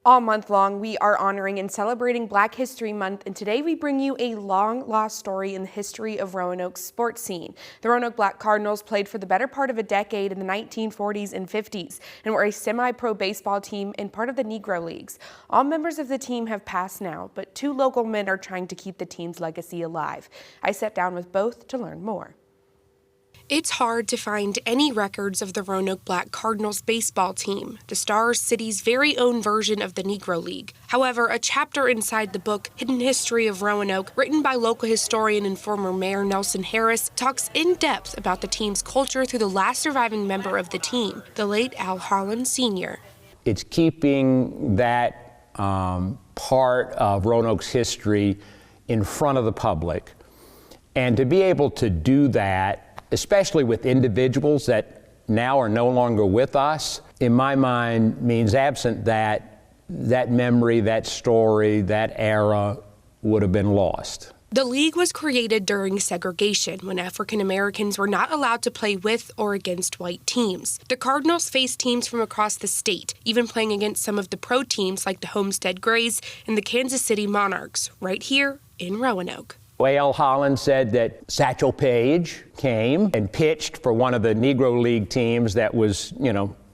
All month long, we are honoring and celebrating Black History Month, and today we bring you a long-lost story in the history of Roanoke's sports scene. The Roanoke Black Cardinals played for the better part of a decade in the 1940s and 50s and were a semi-pro baseball team and part of the Negro Leagues. All members of the team have passed now, but two local men are trying to keep the team's legacy alive. I sat down with both to learn more. It's hard to find any records of the Roanoke Black Cardinals baseball team, the Star City's very own version of the Negro League. However, a chapter inside the book, Hidden History of Roanoke, written by local historian and former Mayor Nelson Harris, talks in depth about the team's culture through the last surviving member of the team, the late Al Holland Sr. It's keeping that part of Roanoke's history in front of the public. And to be able to do that, especially with individuals that now are no longer with us, in my mind means absent that memory, that story, that era would have been lost. The league was created during segregation when African Americans were not allowed to play with or against white teams. The Cardinals faced teams from across the state, even playing against some of the pro teams like the Homestead Grays and the Kansas City Monarchs, right here in Roanoke. Al Holland said that Satchel Paige came and pitched for one of the Negro League teams that was,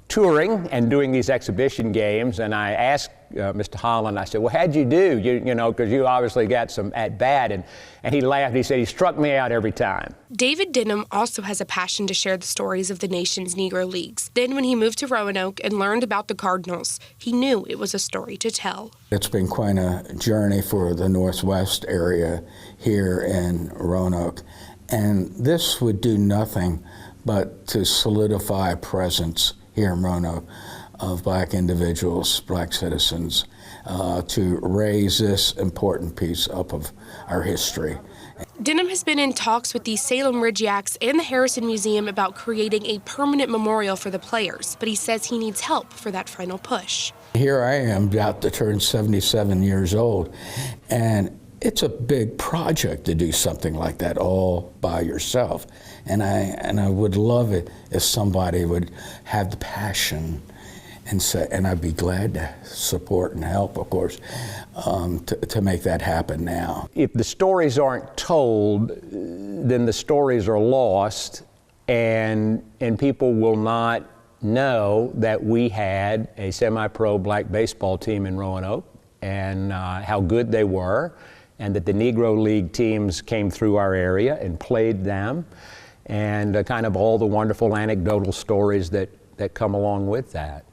touring and doing these exhibition games. And I asked Mr. Holland, I said, well, how'd you do? Because you obviously got some at-bat. And he laughed. He said, he struck me out every time. David Denham also has a passion to share the stories of the nation's Negro Leagues. Then when he moved to Roanoke and learned about the Cardinals, he knew it was a story to tell. It's been quite a journey for the Northwest area here in Roanoke. And this would do nothing but to solidify a presence here in Roanoke of Black individuals, Black citizens, to raise this important piece up of our history. Denham has been in talks with the Salem Ridge-Yaks and the Harrison Museum about creating a permanent memorial for the players, but he says he needs help for that final push. Here I am, about to turn 77 years old, and it's a big project to do something like that all by yourself. And I would love it if somebody would have the passion and say, and I'd be glad to support and help, of course, to make that happen now. If the stories aren't told, then the stories are lost, and people will not know that we had a semi-pro black baseball team in Roanoke and how good they were, and that the Negro League teams came through our area and played them, and kind of all the wonderful anecdotal stories that come along with that.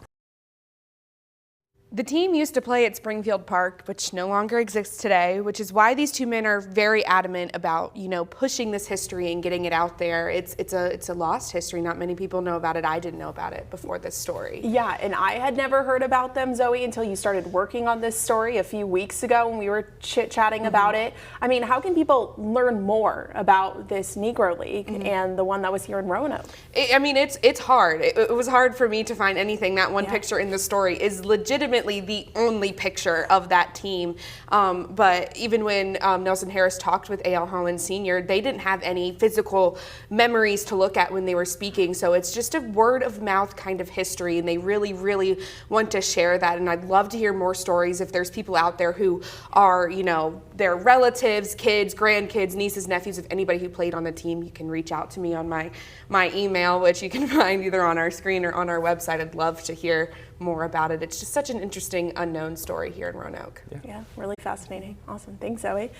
The team used to play at Springfield Park, which no longer exists today, which is why these two men are very adamant about, pushing this history and getting it out there. It's a lost history. Not many people know about it. I didn't know about it before this story. Yeah, and I had never heard about them, Zoe, until you started working on this story a few weeks ago when we were chit-chatting about it. I mean, how can people learn more about this Negro League and the one that was here in Roanoke? It's hard. It was hard for me to find anything. That one picture in the story is legitimately the only picture of that team. But even when Nelson Harris talked with A.L. Holland Sr., they didn't have any physical memories to look at when they were speaking. So it's just a word of mouth kind of history, and they really, really want to share that. And I'd love to hear more stories if there's people out there who are, their relatives, kids, grandkids, nieces, nephews, if anybody who played on the team, you can reach out to me on my email, which you can find either on our screen or on our website. I'd love to hear more about it. It's just such an interesting unknown story here in Roanoke. Yeah, really fascinating. Awesome. Thanks, Zoe.